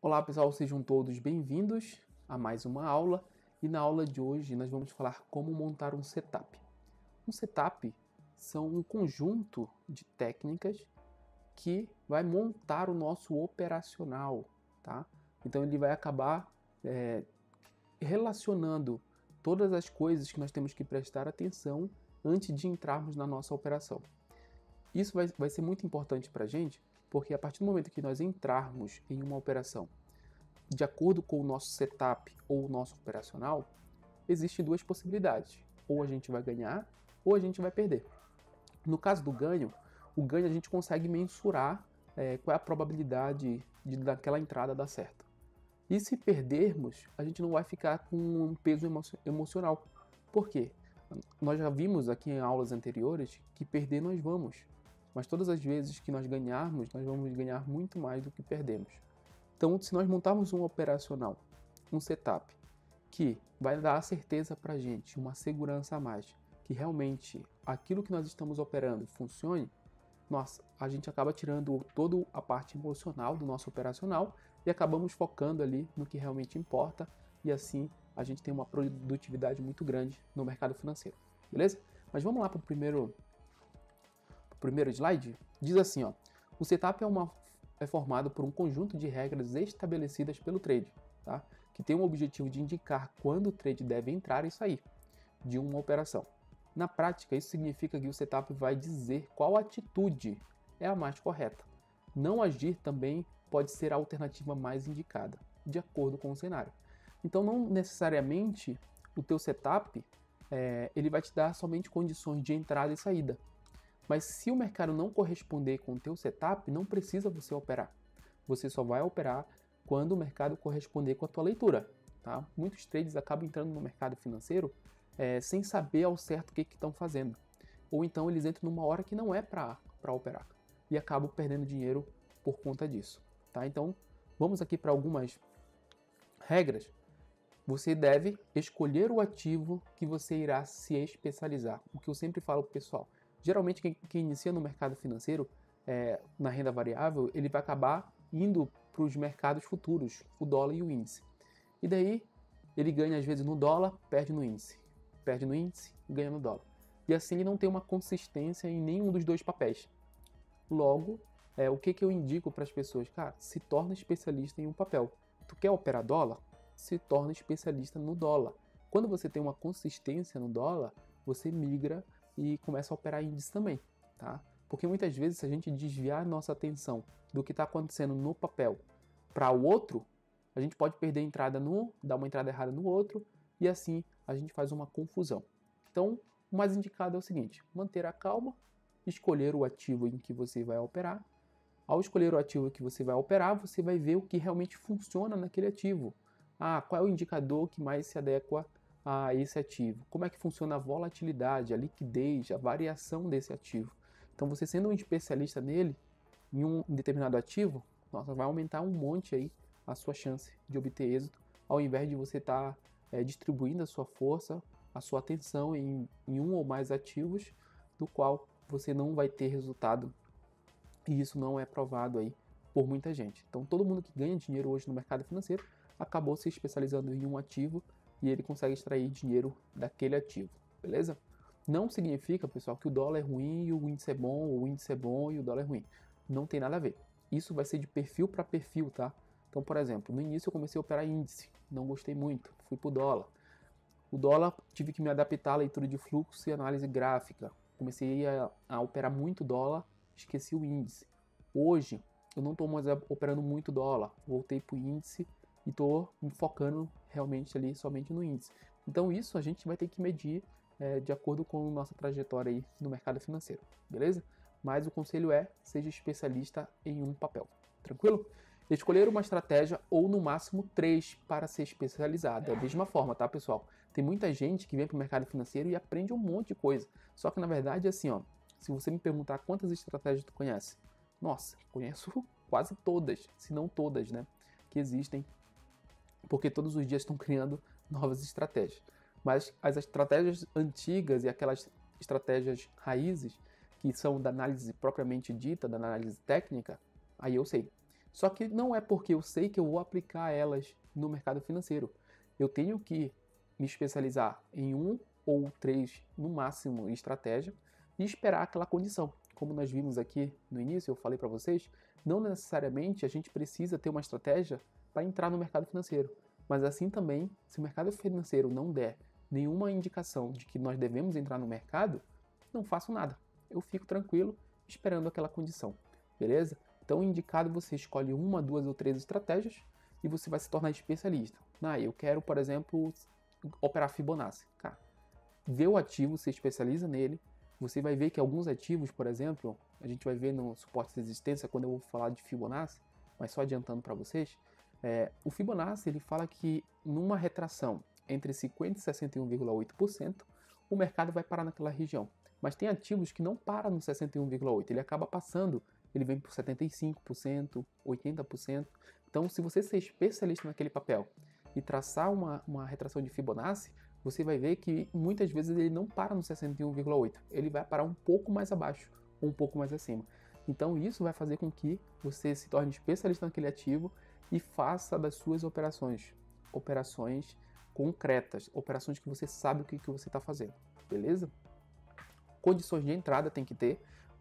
Olá pessoal, sejam todos bem-vindos a mais uma aula e na aula de hoje nós vamos falar como montar um setup. Um setup são um conjunto de técnicas que vai montar o nosso operacional, tá? Então ele vai acabar relacionando todas as coisas que nós temos que prestar atenção antes de entrarmos na nossa operação. Isso vai ser muito importante para a gente, porque a partir do momento que nós entrarmos em uma operação de acordo com o nosso setup ou o nosso operacional, existem duas possibilidades. Ou a gente vai ganhar, ou a gente vai perder. No caso do ganho, o ganho a gente consegue mensurar qual é a probabilidade daquela entrada dar certo. E se perdermos, a gente não vai ficar com um peso emocional. Por quê? Nós já vimos aqui em aulas anteriores que perder nós vamos. Mas todas as vezes que nós ganharmos, nós vamos ganhar muito mais do que perdemos. Então, se nós montarmos um operacional, um setup, que vai dar a certeza para a gente, uma segurança a mais, que realmente aquilo que nós estamos operando funcione, nossa, a gente acaba tirando toda a parte emocional do nosso operacional e acabamos focando ali no que realmente importa e assim a gente tem uma produtividade muito grande no mercado financeiro, beleza? Mas vamos lá para o primeiro slide. Diz assim, ó, o setup é formado por um conjunto de regras estabelecidas pelo trade, tá? Que tem o objetivo de indicar quando o trade deve entrar e sair de uma operação. Na prática, isso significa que o setup vai dizer qual atitude é a mais correta. Não agir também pode ser a alternativa mais indicada, de acordo com o cenário. Então, não necessariamente o teu setup ele vai te dar somente condições de entrada e saída. Mas se o mercado não corresponder com o teu setup, não precisa você operar. Você só vai operar quando o mercado corresponder com a tua leitura. Tá? Muitos traders acabam entrando no mercado financeiro sem saber ao certo o que estão fazendo. Ou então eles entram numa hora que não é para operar. E acabam perdendo dinheiro por conta disso. Tá? Então, vamos aqui para algumas regras. Você deve escolher o ativo que você irá se especializar. O que eu sempre falo para o pessoal. Geralmente quem inicia no mercado financeiro, na renda variável, ele vai acabar indo para os mercados futuros, o dólar e o índice. E daí ele ganha às vezes no dólar, perde no índice. Perde no índice, ganha no dólar. E assim ele não tem uma consistência em nenhum dos dois papéis. Logo, o que eu indico para as pessoas? Cara, se torna especialista em um papel. Tu quer operar dólar? Se torna especialista no dólar. Quando você tem uma consistência no dólar, você migra e começa a operar índice também, tá? Porque muitas vezes se a gente desviar nossa atenção do que está acontecendo no papel para o outro, a gente pode perder a entrada dar uma entrada errada no outro e assim a gente faz uma confusão. Então, o mais indicado é o seguinte, manter a calma, escolher o ativo em que você vai operar. Ao escolher o ativo que você vai operar, você vai ver o que realmente funciona naquele ativo. Qual é o indicador que mais se adequa a esse ativo? Como é que funciona a volatilidade, a liquidez, a variação desse ativo? Então, você sendo um especialista nele, em um determinado ativo, nossa, vai aumentar um monte aí a sua chance de obter êxito, ao invés de você estar distribuindo a sua força, a sua atenção em um ou mais ativos, do qual você não vai ter resultado. E isso não é provado aí por muita gente. Então, todo mundo que ganha dinheiro hoje no mercado financeiro acabou se especializando em um ativo e ele consegue extrair dinheiro daquele ativo, beleza? Não significa, pessoal, que o dólar é ruim e o índice é bom, ou o índice é bom e o dólar é ruim. Não tem nada a ver. Isso vai ser de perfil para perfil, tá? Então, por exemplo, no início eu comecei a operar índice, não gostei muito, fui pro dólar. O dólar, tive que me adaptar à leitura de fluxo e análise gráfica. Comecei a operar muito dólar, esqueci o índice. Hoje, eu não estou mais operando muito dólar, voltei pro índice e estou me focando realmente ali somente no índice. Então isso a gente vai ter que medir de acordo com a nossa trajetória aí no mercado financeiro, beleza? Mas o conselho seja especialista em um papel, tranquilo? Escolher uma estratégia ou no máximo 3 para ser especializado. É a mesma forma, tá, pessoal? Tem muita gente que vem para o mercado financeiro e aprende um monte de coisa. Só que na verdade é assim, ó, se você me perguntar quantas estratégias tu conhece, nossa, conheço quase todas, se não todas, né, que existem, porque todos os dias estão criando novas estratégias. Mas as estratégias antigas e aquelas estratégias raízes, que são da análise propriamente dita, da análise técnica, aí eu sei. Só que não é porque eu sei que eu vou aplicar elas no mercado financeiro. Eu tenho que me especializar em um ou três, no máximo, estratégia e esperar aquela condição. Como nós vimos aqui no início, eu falei para vocês, não necessariamente a gente precisa ter uma estratégia para entrar no mercado financeiro. Mas assim também, se o mercado financeiro não der nenhuma indicação de que nós devemos entrar no mercado, não faço nada. Eu fico tranquilo esperando aquela condição, beleza? Então, indicado, você escolhe uma, duas ou três estratégias e você vai se tornar especialista. Eu quero, por exemplo, operar Fibonacci. Cara, vê o ativo, se especializa nele. Você vai ver que alguns ativos, por exemplo, a gente vai ver no suporte de resistência quando eu vou falar de Fibonacci, mas só adiantando para vocês, o Fibonacci ele fala que numa retração entre 50% e 61,8%, o mercado vai parar naquela região. Mas tem ativos que não param no 61,8%, ele acaba passando, ele vem por 75%, 80%. Então, se você ser especialista naquele papel e traçar uma retração de Fibonacci, você vai ver que muitas vezes ele não para no 61,8%, ele vai parar um pouco mais abaixo ou um pouco mais acima. Então, isso vai fazer com que você se torne especialista naquele ativo e faça das suas operações concretas, operações que você sabe o que você está fazendo, beleza? Condições de entrada tem que ter,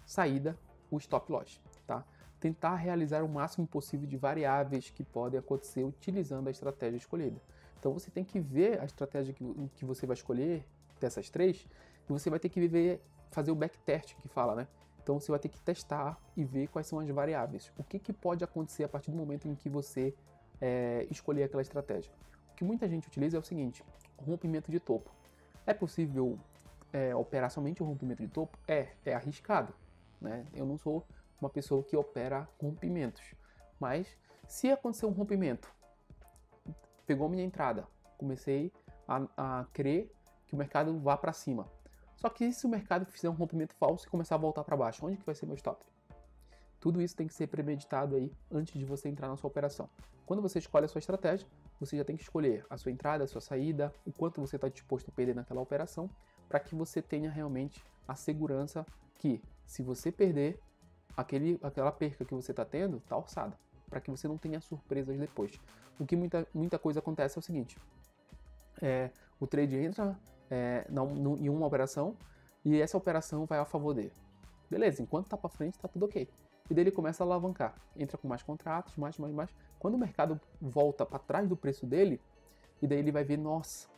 saída, o stop loss, tá? Tentar realizar o máximo possível de variáveis que podem acontecer utilizando a estratégia escolhida. Então você tem que ver a estratégia que você vai escolher, dessas três, e você vai ter que fazer o backtest que fala, né? Então você vai ter que testar e ver quais são as variáveis. O que pode acontecer a partir do momento em que você escolher aquela estratégia. O que muita gente utiliza é o seguinte, rompimento de topo. É possível operar somente o rompimento de topo? É arriscado, né? Eu não sou uma pessoa que opera rompimentos, mas se acontecer um rompimento, pegou minha entrada, comecei a crer que o mercado vá para cima. Só que se o mercado fizer um rompimento falso e começar a voltar para baixo, onde que vai ser meu stop? Tudo isso tem que ser premeditado aí antes de você entrar na sua operação. Quando você escolhe a sua estratégia, você já tem que escolher a sua entrada, a sua saída, o quanto você está disposto a perder naquela operação, para que você tenha realmente a segurança que, se você perder, aquela perca que você está tendo está orçada, para que você não tenha surpresas depois. O que muita coisa acontece é o seguinte, o trade entra em uma operação e essa operação vai a favor dele. Beleza, enquanto está para frente está tudo ok. E daí ele começa a alavancar, entra com mais contratos, mais. Quando o mercado volta para trás do preço dele, e daí ele vai ver, nossa,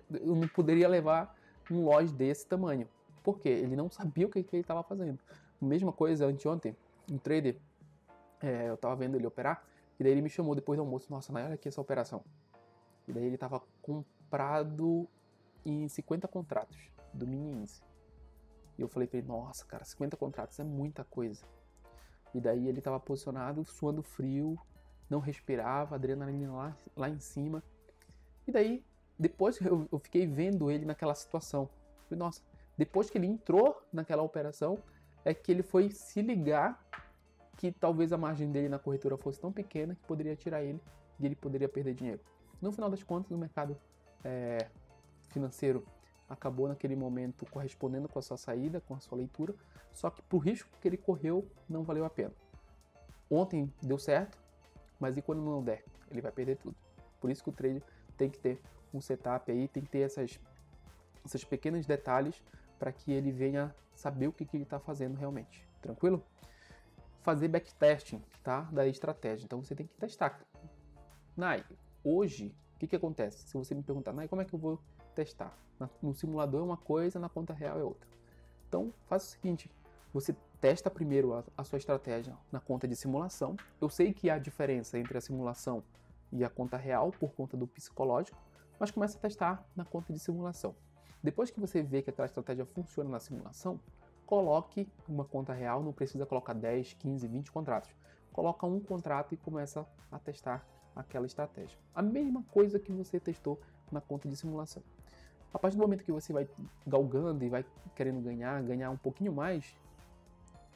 eu não poderia levar um loss desse tamanho. Por quê? Ele não sabia o que ele estava fazendo. Mesma coisa anteontem, um trader, eu estava vendo ele operar, e daí ele me chamou depois do almoço, nossa, olha aqui essa operação. E daí ele estava comprado em 50 contratos do mini índice. E eu falei pra ele, nossa, cara, 50 contratos é muita coisa. E daí ele estava posicionado, suando frio, não respirava, adrenalina lá em cima. E daí, depois eu fiquei vendo ele naquela situação. Falei, nossa, depois que ele entrou naquela operação, é que ele foi se ligar que talvez a margem dele na corretora fosse tão pequena que poderia tirar ele e ele poderia perder dinheiro. No final das contas, o mercado financeiro acabou naquele momento correspondendo com a sua saída, com a sua leitura, só que pro risco que ele correu não valeu a pena. Ontem deu certo, mas e quando não der? Ele vai perder tudo. Por isso que o trader tem que ter um setup aí, tem que ter esses pequenos detalhes para que ele venha saber o que ele está fazendo realmente. Tranquilo? Fazer backtesting, tá? Da estratégia. Então você tem que testar. Nai, hoje, o que acontece? Se você me perguntar, Nai, como é que eu vou testar? No simulador é uma coisa, na conta real é outra. Então, faça o seguinte, você testa primeiro a sua estratégia na conta de simulação. Eu sei que há diferença entre a simulação e a conta real por conta do psicológico, mas comece a testar na conta de simulação. Depois que você vê que aquela estratégia funciona na simulação, coloque uma conta real, não precisa colocar 10, 15, 20 contratos. Coloca um contrato e começa a testar aquela estratégia. A mesma coisa que você testou na conta de simulação. A partir do momento que você vai galgando e vai querendo ganhar um pouquinho mais,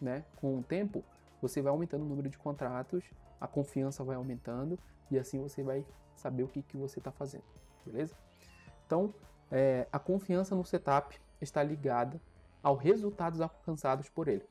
né, com o tempo, você vai aumentando o número de contratos, a confiança vai aumentando e assim você vai saber o que você está fazendo, beleza? Então, a confiança no setup está ligada aos resultados alcançados por ele,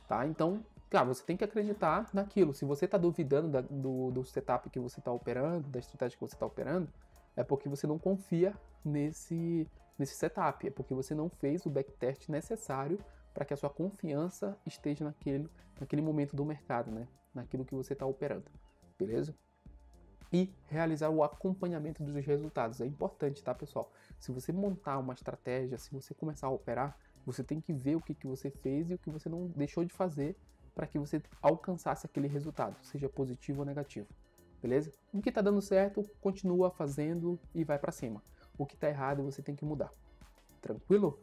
tá? Então, Claro, você tem que acreditar naquilo. Se você está duvidando do setup que você está operando, da estratégia que você está operando, é porque você não confia nesse setup. É porque você não fez o backtest necessário para que a sua confiança esteja naquele momento do mercado, né? Naquilo que você está operando. Beleza? E realizar o acompanhamento dos resultados. É importante, tá, pessoal? Se você montar uma estratégia, se você começar a operar, você tem que ver o que você fez e o que você não deixou de fazer para que você alcançasse aquele resultado, seja positivo ou negativo. Beleza? O que está dando certo, continua fazendo e vai para cima. O que está errado, você tem que mudar. Tranquilo?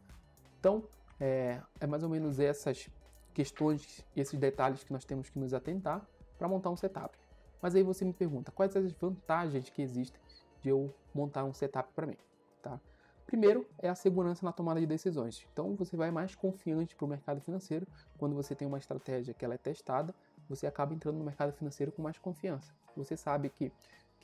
Então, é mais ou menos essas questões, esses detalhes que nós temos que nos atentar para montar um setup. Mas aí você me pergunta, quais as vantagens que existem de eu montar um setup para mim, tá? Primeiro é a segurança na tomada de decisões. Então você vai mais confiante para o mercado financeiro. Quando você tem uma estratégia que ela é testada, você acaba entrando no mercado financeiro com mais confiança. Você sabe que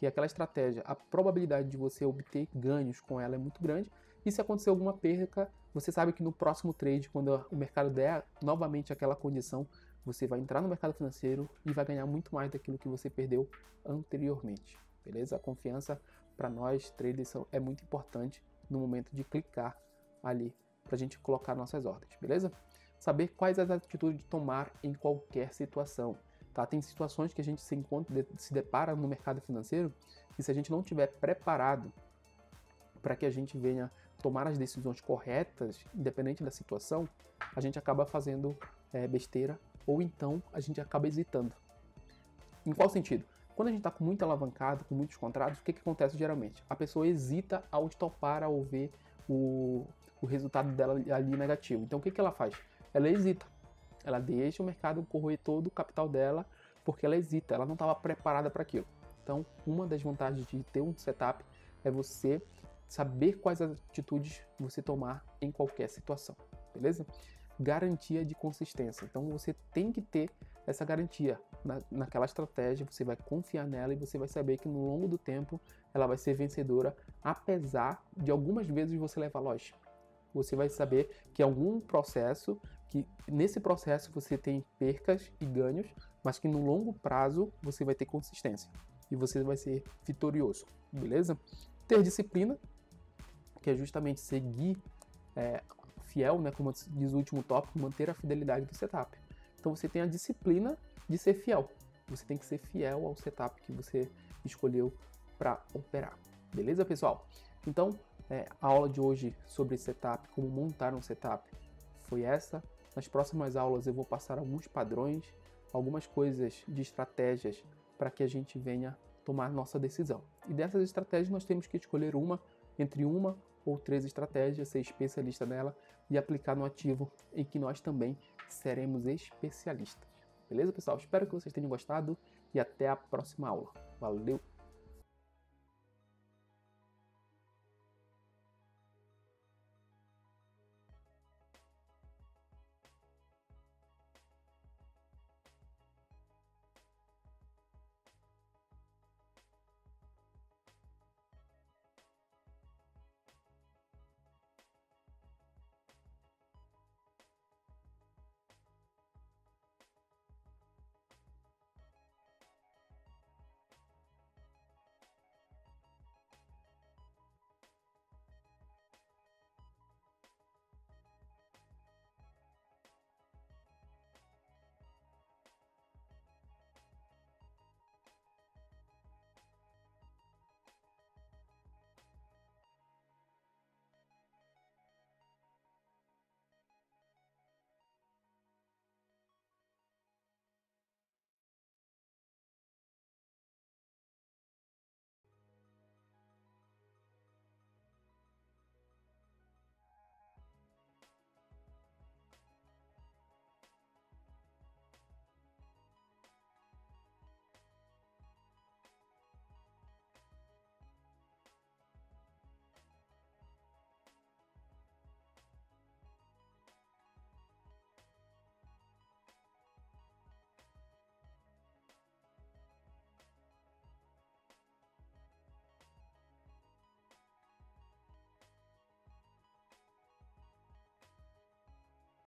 aquela estratégia, a probabilidade de você obter ganhos com ela é muito grande. E se acontecer alguma perca, você sabe que no próximo trade, quando o mercado der novamente aquela condição, você vai entrar no mercado financeiro e vai ganhar muito mais daquilo que você perdeu anteriormente. Beleza? A confiança para nós traders é muito importante no momento de clicar ali para a gente colocar nossas ordens, beleza? Saber quais as atitudes de tomar em qualquer situação, tá? Tem situações que a gente se depara no mercado financeiro e se a gente não estiver preparado para que a gente venha tomar as decisões corretas, independente da situação, a gente acaba fazendo besteira ou então a gente acaba hesitando. Em qual sentido? Quando a gente está com muito alavancado, com muitos contratos, o que acontece geralmente? A pessoa hesita ao estopar, ao ver o resultado dela ali negativo. Então o que ela faz? Ela hesita. Ela deixa o mercado corroer todo o capital dela porque ela hesita, ela não estava preparada para aquilo. Então uma das vantagens de ter um setup é você saber quais atitudes você tomar em qualquer situação, beleza? Garantia de consistência. Então você tem que ter essa garantia naquela estratégia, você vai confiar nela e você vai saber que no longo do tempo ela vai ser vencedora, apesar de algumas vezes você levar loja. Você vai saber que algum processo, que nesse processo você tem percas e ganhos, mas que no longo prazo você vai ter consistência e você vai ser vitorioso, beleza? Ter disciplina, que é justamente seguir fiel, né, como diz o último tópico, manter a fidelidade do setup. Então você tem a disciplina de ser fiel. Você tem que ser fiel ao setup que você escolheu para operar. Beleza, pessoal? Então, a aula de hoje sobre setup, como montar um setup, foi essa. Nas próximas aulas eu vou passar alguns padrões, algumas coisas de estratégias para que a gente venha tomar nossa decisão. E dessas estratégias nós temos que escolher entre uma ou 3 estratégias, ser especialista nela e aplicar no ativo em que nós também seremos especialistas. Beleza, pessoal? Espero que vocês tenham gostado e até a próxima aula. Valeu!